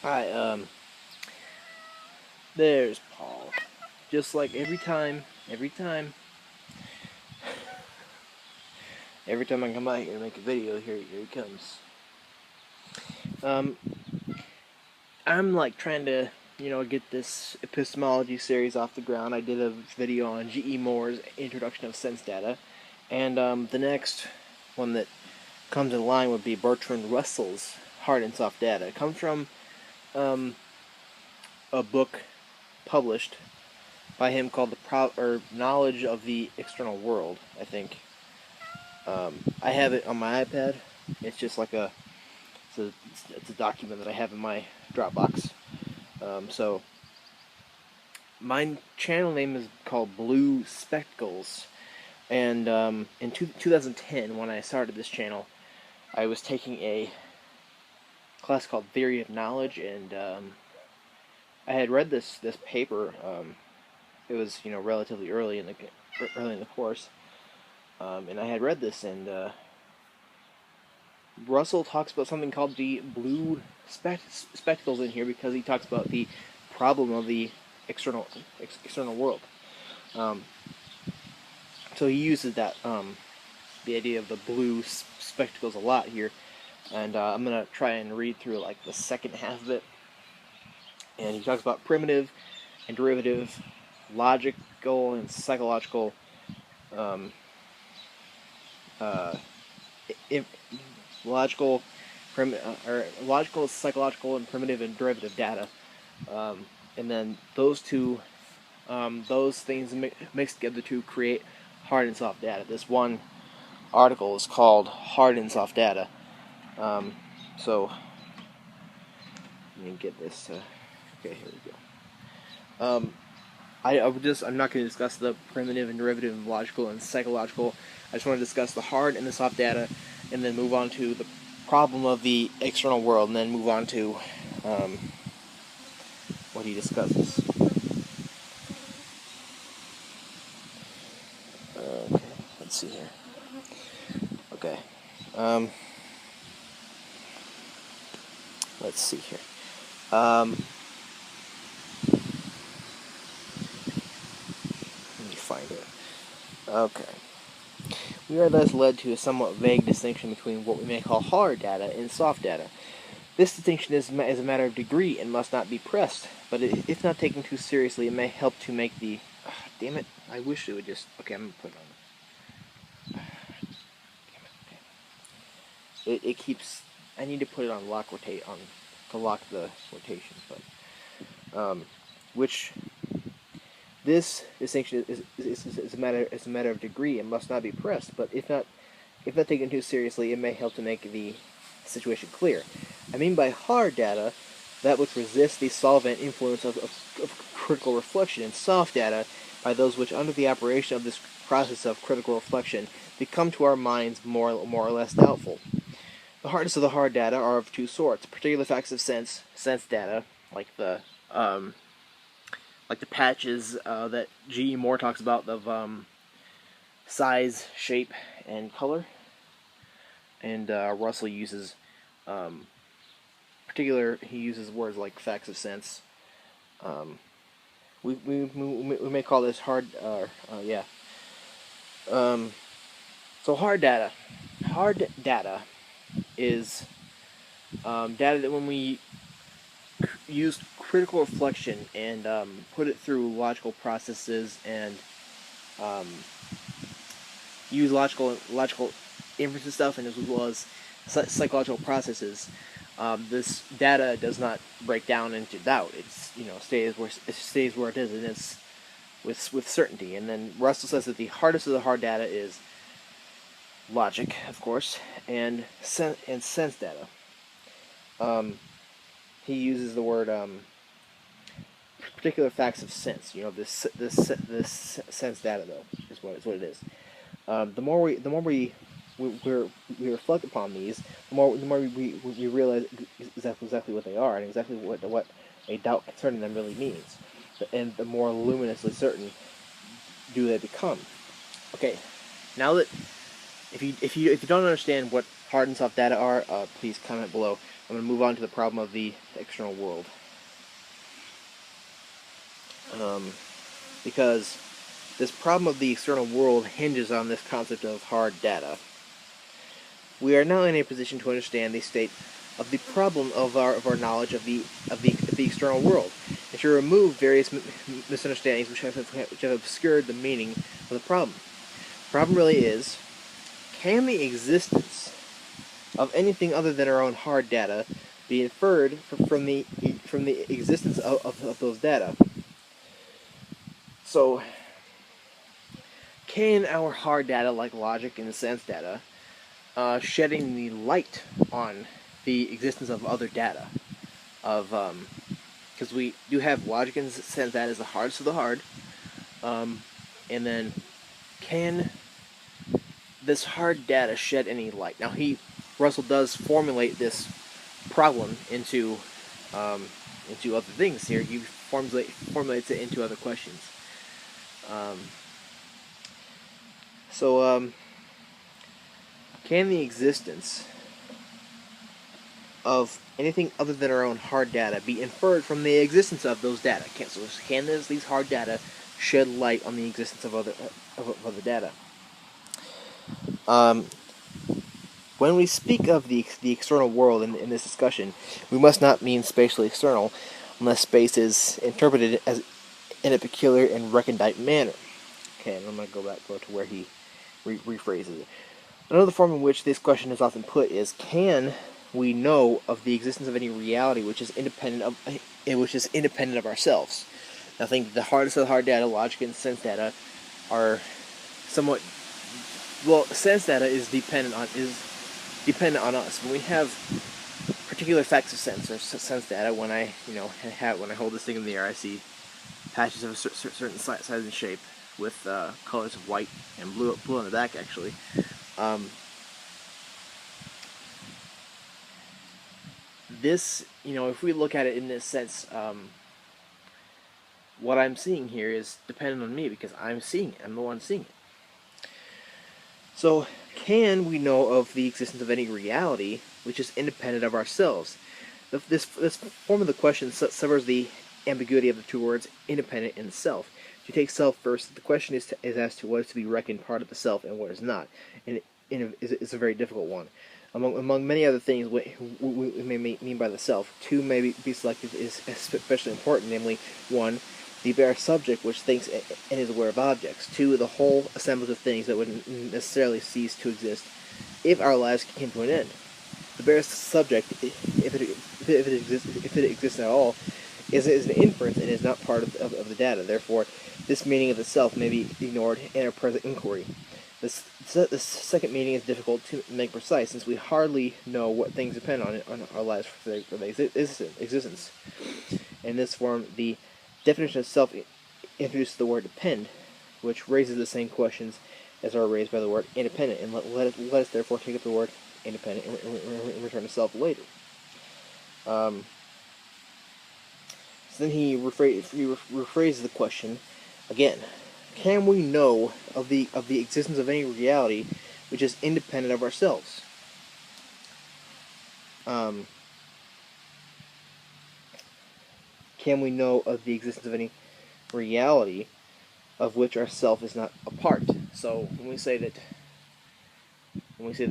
Hi, there's Paul. Just like every time I come by here to make a video, here he comes. Um, I'm like trying to, get this epistemology series off the ground. I did a video on G.E. Moore's Introduction of Sense Data, and the next one that comes in line would be Bertrand Russell's Hard and Soft Data. It comes from um, a book published by him called Knowledge of the External World, I think. I have it on my iPad. It's just like it's a document that I have in my Dropbox. So my channel name is called Blue Spectacles, and in 2010, when I started this channel, I was taking a class called Theory of Knowledge, and I had read this paper. It was relatively early in the course, and I had read this, and Russell talks about something called the blue spectacles in here because he talks about the problem of the external world. Um, so he uses the idea of the blue spectacles a lot here, and I'm gonna try and read through like the second half of it. And he talks about primitive and derivative, logical and psychological, um, uh, logical, or logical, psychological, and primitive and derivative data, and then those things mixed together to create hard and soft data. This one article is called "Hard and Soft Data." So let me get this. Okay, here we go. I'm not going to discuss the primitive and derivative and logical and psychological. I just want to discuss the hard and the soft data, and then move on to the problem of the external world, and then move on to what he discusses. Okay, let's see here. Okay, um, let's see here. Let me find it. Okay. We are thus led to a somewhat vague distinction between what we may call hard data and soft data. This distinction is a matter of degree and must not be pressed, but if not taken too seriously, it may help to make the... damn it, I wish it would just... Okay, I'm going to put it on. Damn it, okay. It keeps... I need to put it on lock rotate, to lock the rotation, but... which... This distinction is a matter of degree and must not be pressed, but if not taken too seriously, it may help to make the situation clear. I mean by hard data that which resists the solvent influence of critical reflection, and soft data by those which, under the operation of this process of critical reflection, become to our minds more or less doubtful. The hardness of the hard data are of two sorts: particular facts of sense data, like the patches that G.E. Moore talks about of size, shape, and color, and Russell uses he uses words like facts of sense. We may call this hard. Yeah. So hard data. Hard data is data that when we use critical reflection and put it through logical processes and use logical inference and stuff, and as well as psychological processes, this data does not break down into doubt. It's stays where it is, and it's with certainty. And then Russell says that the hardest of the hard data is logic, of course, and sense data. He uses the word particular facts of sense. This sense data, though, is what it is. The more we reflect upon these, the more we realize exactly what they are, and exactly what a doubt concerning them really means, and the more luminously certain do they become. Okay, now that if you don't understand what hard and soft data are, please comment below. I'm going to move on to the problem of the external world. Because this problem of the external world hinges on this concept of hard data. We are now in a position to understand the state of the problem of our knowledge of the external world, and to remove various misunderstandings which have obscured the meaning of the problem. The problem really is, can the existence of anything other than our own hard data be inferred from the existence of those data? So, can our hard data, like logic and sense data, shedding the light on the existence of other data, because we do have logic and sense data as the hardest of the hard, and then can this hard data shed any light? Now, Russell does formulate this problem into other things here. He formulates it into other questions. Can the existence of anything other than our own hard data be inferred from the existence of those data? Can these hard data shed light on the existence of other data? When we speak of the external world in this discussion, we must not mean spatially external, unless space is interpreted as in a peculiar and recondite manner. Okay, and I'm going to go to where he rephrases it. Another form in which this question is often put is, can we know of the existence of any reality which is independent of ourselves? Now, I think the hardest of the hard data, logic and sense data, are somewhat, well, sense data is dependent on us. When we have particular effects of sense data, when I hold this thing in the air, I see patches of a certain size and shape with colors of white and blue on the back, actually. This, if we look at it in this sense, what I'm seeing here is dependent on me because I'm seeing it. I'm the one seeing it. So, can we know of the existence of any reality which is independent of ourselves? This form of the question severs the ambiguity of the two words independent and self. If you take self first, the question is as to what is to be reckoned part of the self and what is not, and it's a very difficult one. Among many other things we may mean by the self, two may be selected is especially important, namely, 1, the bare subject which thinks and is aware of objects; 2, the whole assemblage of things that would necessarily cease to exist if our lives came to an end. The bare subject, if it exists at all, is an inference and is not part of the data. Therefore, this meaning of the self may be ignored in our present inquiry. The second meaning is difficult to make precise, since we hardly know what things depend on our lives for their existence. In this form, the definition of self introduces the word depend, which raises the same questions as are raised by the word independent, and let us therefore take up the word independent and return to self later. So then he rephrases the question again. Can we know of the existence of any reality which is independent of ourselves? Can we know of the existence of any reality of which our self is not a part? So when we say that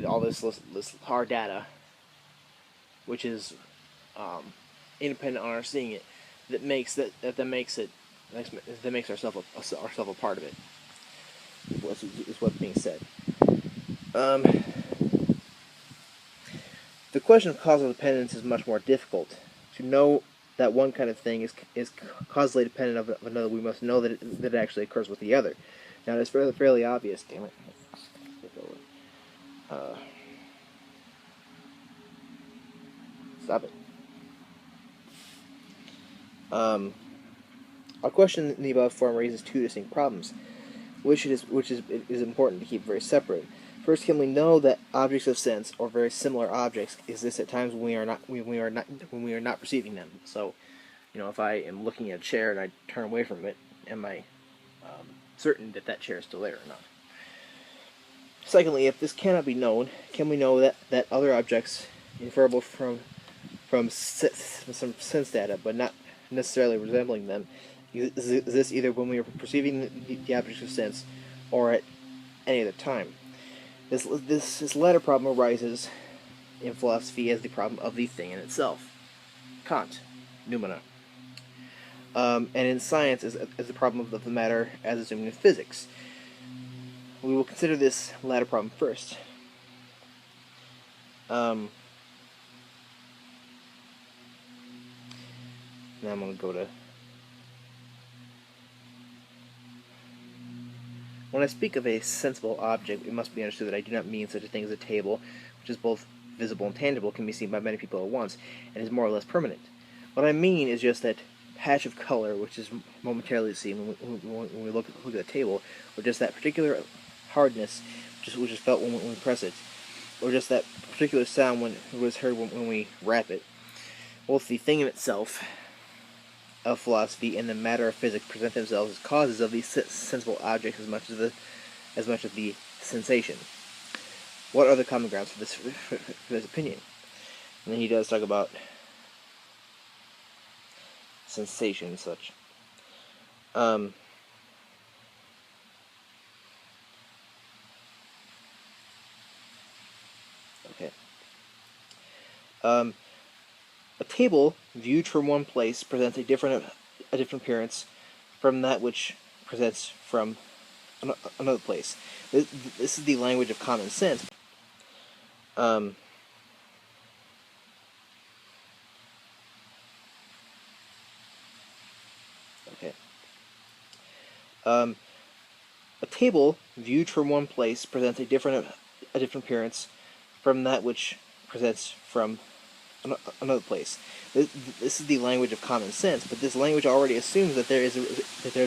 all this hard data, which is independent on our seeing it, that makes ourselves a part of it, is what's being said. The question of causal dependence is much more difficult. To know that one kind of thing is causally dependent of another, we must know that it actually occurs with the other. Now, it's fairly obvious. Damn it! Stop it. Our question in the above form raises two distinct problems, which is important to keep very separate. First, can we know that objects of sense or very similar objects exist at times when we are not perceiving them? So, if I am looking at a chair and I turn away from it, am I certain that chair is still there or not? Secondly, if this cannot be known, can we know that other objects inferable from some sense data, but not necessarily resembling them, exists either when we are perceiving the objects of sense or at any other time. This latter problem arises in philosophy as the problem of the thing in itself, Kant, noumena, and in science as the problem of the matter as assumed in physics. We will consider this latter problem first. Now I'm going to go to... When I speak of a sensible object, it must be understood that I do not mean such a thing as a table, which is both visible and tangible, can be seen by many people at once, and is more or less permanent. What I mean is just that patch of color, which is momentarily seen when we look at the table, or just that particular hardness, which is felt when we press it, or just that particular sound when it was heard when we rap it. Both the thing in itself of philosophy and the matter of physics present themselves as causes of these sensible objects as much as the sensation. What are the common grounds for this opinion? And then he does talk about sensation and such. Okay. A table viewed from one place presents a different appearance from that which presents from another place. This is the language of common sense. Okay. A table viewed from one place presents a different appearance from that which presents from another place. This is the language of common sense, but this language already assumes that there's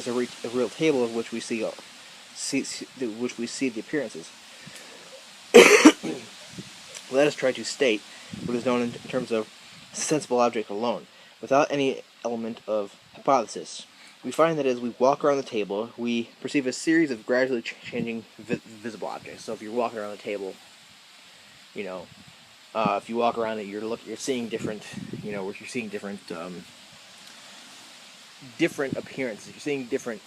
a real table of which we see the appearances. Let us try to state what is known in terms of sensible object alone, without any element of hypothesis. We find that as we walk around the table, we perceive a series of gradually changing visible objects. So if you're walking around the table, if you walk around it, you're seeing different, you're seeing different appearances. You're seeing different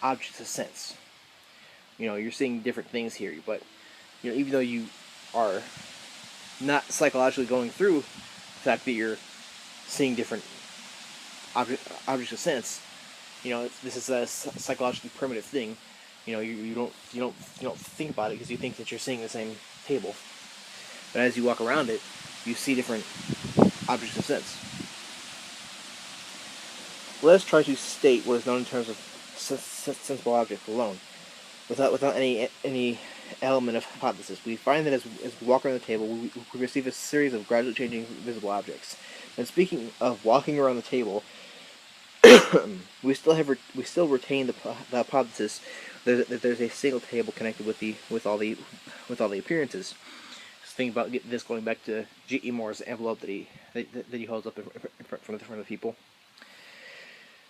objects of sense. You're seeing different things here, but even though you are not psychologically going through the fact that you're seeing different objects of sense, this is a psychologically primitive thing. You don't think about it because you think that you're seeing the same table. But as you walk around it, you see different objects of sense. Let us try to state what is known in terms of sensible object alone, without any element of hypothesis. We find that as we walk around the table, we perceive a series of gradually changing visible objects. And speaking of walking around the table, we still retain the hypothesis that there's a single table connected with all the appearances. Think about this going back to G.E. Moore's envelope that he holds up in front of people.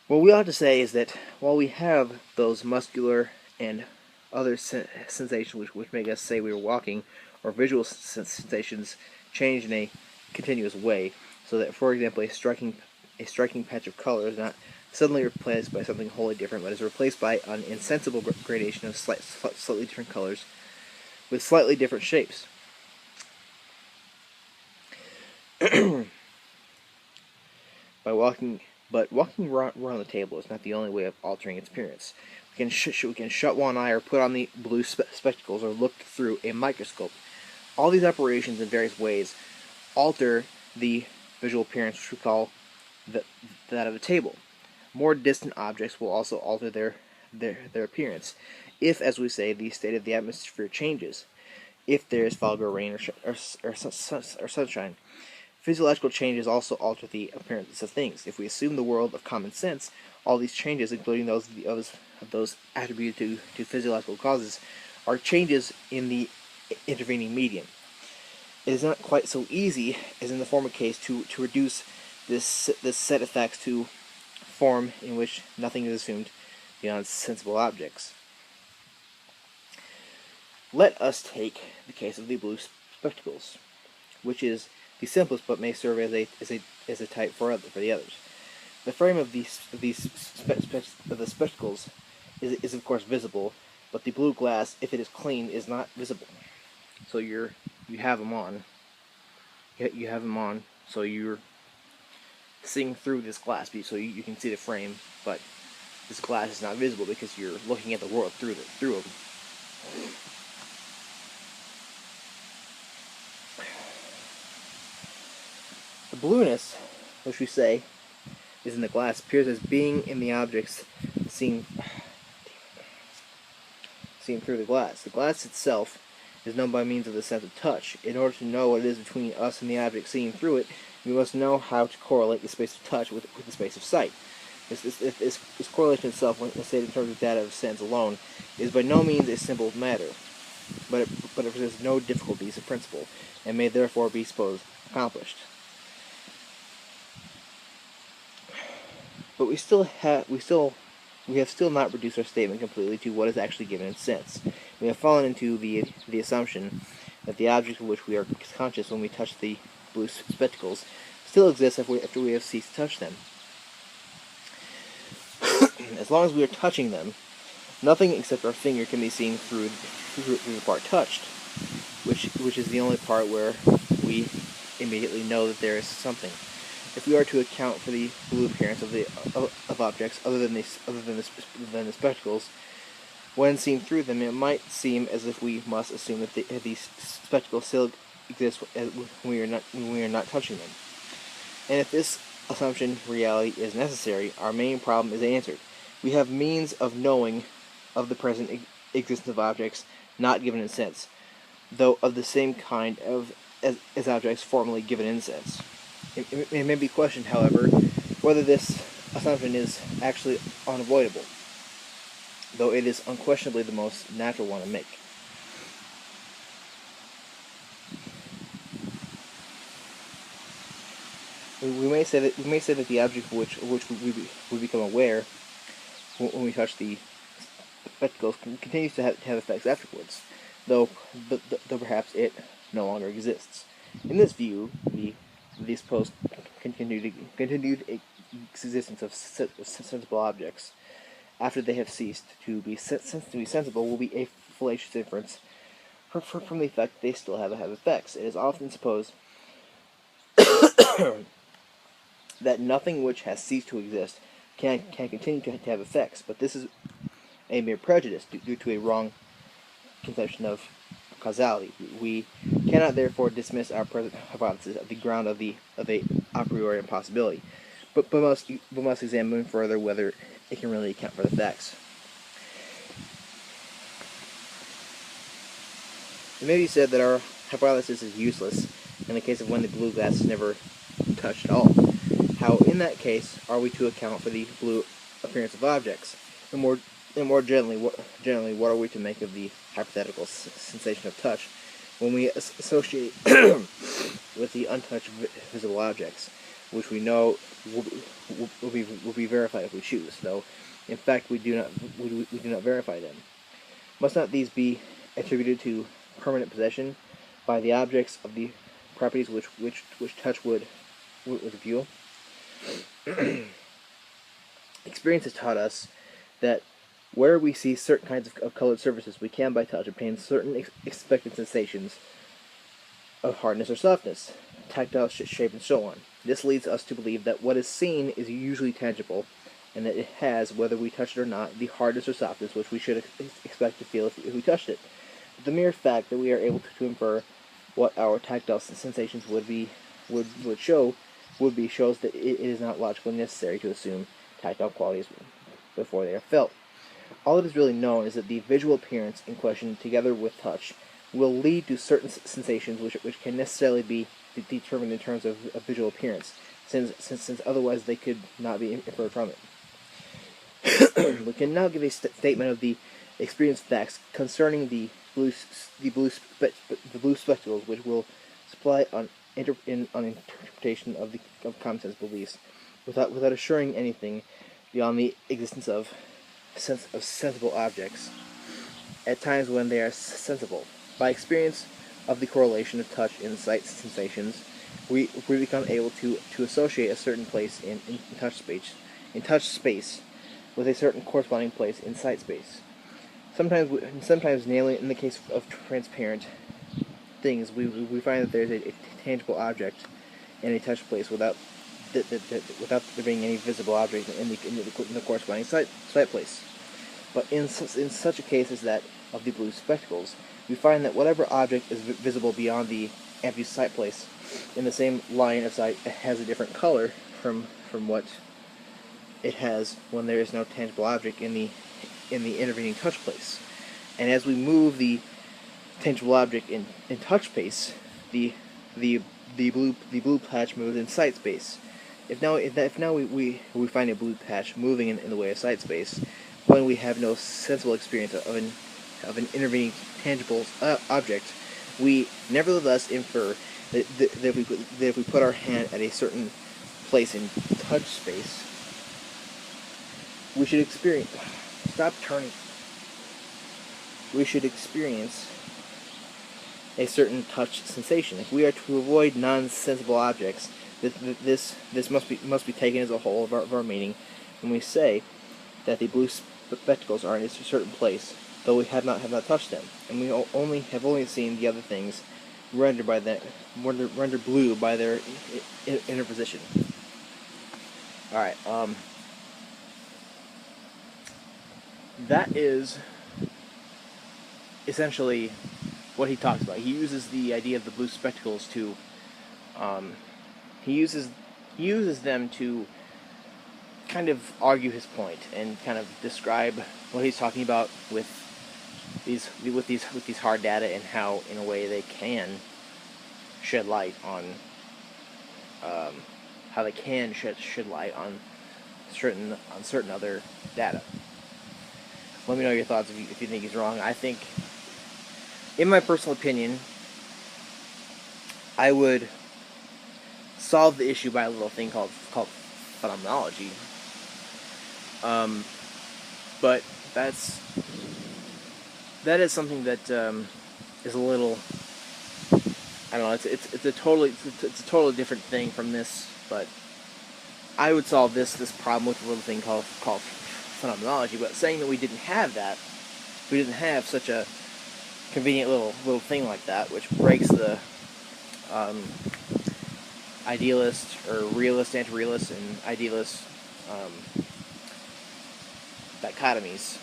What we ought to say is that while we have those muscular and other sensations which make us say we are walking, or visual sensations change in a continuous way, so that, for example, a striking patch of color is not suddenly replaced by something wholly different, but is replaced by an insensible gradation of slightly different colors with slightly different shapes. Walking around the table is not the only way of altering its appearance. We can shut one eye or put on the blue spectacles or look through a microscope. All these operations in various ways alter the visual appearance, which we call that of a table. More distant objects will also alter their appearance, if, as we say, the state of the atmosphere changes, if there is fog or rain or sunshine. Physiological changes also alter the appearance of things. If we assume the world of common sense, all these changes, including those attributed to physiological causes, are changes in the intervening medium. It is not quite so easy as in the former case to reduce this set of facts to form in which nothing is assumed beyond sensible objects. Let us take the case of the blue spectacles, which is the simplest, but may serve as a type for the others. The frame of the spectacles is of course visible, but the blue glass, if it is clean, is not visible. So you have them on. You have them on, so you're seeing through this glass, so you can see the frame, but this glass is not visible because you're looking at the world through them. The blueness, which we say is in the glass, appears as being in the objects seen through the glass. The glass itself is known by means of the sense of touch. In order to know what it is between us and the object seen through it, we must know how to correlate the space of touch with the space of sight. This correlation itself, when stated in terms of data of sense alone, is by no means a simple matter, but it presents no difficulties in principle, and may therefore be supposed accomplished. But we have still not reduced our statement completely to what is actually given in sense. We have fallen into the assumption that the objects of which we are conscious when we touch the blue spectacles still exist after we have ceased to touch them. As long as we are touching them, nothing except our finger can be seen through the part touched, which is the only part where we immediately know that there is something. If we are to account for the blue appearance of objects other than the spectacles, when seen through them, it might seem as if we must assume that these spectacles still exist when we are not touching them. And if this assumption reality is necessary, our main problem is answered. We have means of knowing of the present existence of objects not given in sense, though of the same kind as objects formerly given in sense. It may be questioned, however, whether this assumption is actually unavoidable, though it is unquestionably the most natural one to make. We may say that the object of which we become aware when we touch the spectacles continues to have effects afterwards, though perhaps it no longer exists. In this view, the supposed continued existence of sensible objects after they have ceased to be sensible will be a fallacious inference from the fact they still have effects. It is often supposed that nothing which has ceased to exist can continue to have effects, but this is a mere prejudice due to a wrong conception of causality. We cannot therefore dismiss our present hypothesis on the ground of a a priori impossibility, but must examine further whether it can really account for the facts. It may be said that our hypothesis is useless in the case of when the blue glass is never touched at all. How, in that case, are we to account for the blue appearance of objects? And more generally, what are we to make of the hypothetical sensation of touch when we associate with the untouched visible objects, which we know will be verified if we choose, though in fact we do not verify them? Must not these be attributed to permanent possession by the objects of the properties which touch would reveal? Experience has taught us that where we see certain kinds of colored surfaces, we can by touch obtain certain expected sensations of hardness or softness, tactile shape, and so on. This leads us to believe that what is seen is usually tangible, and that it has, whether we touch it or not, the hardness or softness which we should expect to feel if we touched it. But the mere fact that we are able to infer what our tactile sensations shows that it is not logically necessary to assume tactile qualities before they are felt. All that is really known is that the visual appearance in question, together with touch, will lead to certain sensations which can necessarily be determined in terms of visual appearance, since otherwise they could not be inferred from it. We can now give a statement of the experienced facts concerning the blue spectacles, which will supply an interpretation of common sense beliefs, without assuring anything beyond the existence of sensible objects at times when they are sensible. By experience of the correlation of touch in sight sensations, we become able to associate a certain place in touch space with a certain corresponding place in sight space. Sometimes nailing in the case of transparent things, we find that there's a tangible object in a touch place without without there being any visible object in the corresponding sight place. But in such a case as that of the blue spectacles, we find that whatever object is visible beyond the empty sight place in the same line of sight has a different color from what it has when there is no tangible object in the intervening touch place. And as we move the tangible object in touch space, the blue patch moves in sight space. If now we find a blue patch moving in the way of sight space, when we have no sensible experience of an intervening tangible object, we nevertheless infer that if we put our hand at a certain place in touch space, we should experience. Stop turning. We should experience a certain touch sensation. If we are to avoid non-sensible objects, this must be taken as a whole of our meaning when we say that the blue spectacles are in a certain place, though we have not touched them, and we have only seen the other things rendered blue by their interposition. All right. That is essentially what he talks about. He uses the idea of the blue spectacles to he uses them to kind of argue his point and kind of describe what he's talking about with these hard data, and how in a way they can shed light on shed light on certain other data. Let me know your thoughts if you think he's wrong. I think, in my personal opinion, I would solve the issue by a little thing called phenomenology. But that is something that is a little, I don't know. It's a totally different thing from this. But I would solve this problem with a little thing called phenomenology. But saying that we didn't have that, we didn't have such a convenient little thing like that, which breaks the idealist or realist, anti-realist, and idealist dichotomies.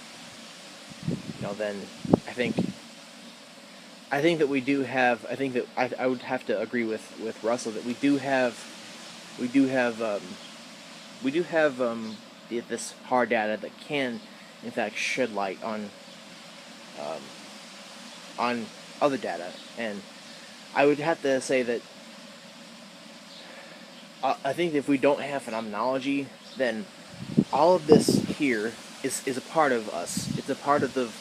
Then I think that we do have. I think that I would have to agree with Russell that we do have this hard data that can, in fact, shed light on other data, and I would have to say that I think that if we don't have phenomenology, then all of this here is a part of us. It's a part of the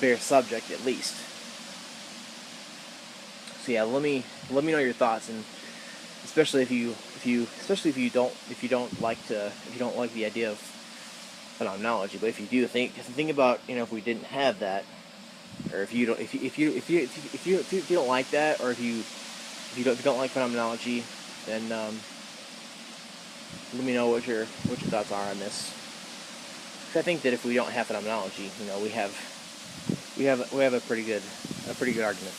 bare subject, at least. So yeah, let me know your thoughts, and especially if you don't like the idea of phenomenology. But if you do, think about, if we didn't have that, or if you don't like that, or if you don't like phenomenology, then let me know what your thoughts are on this. 'Cause I think that if we don't have phenomenology, we have a pretty good argument.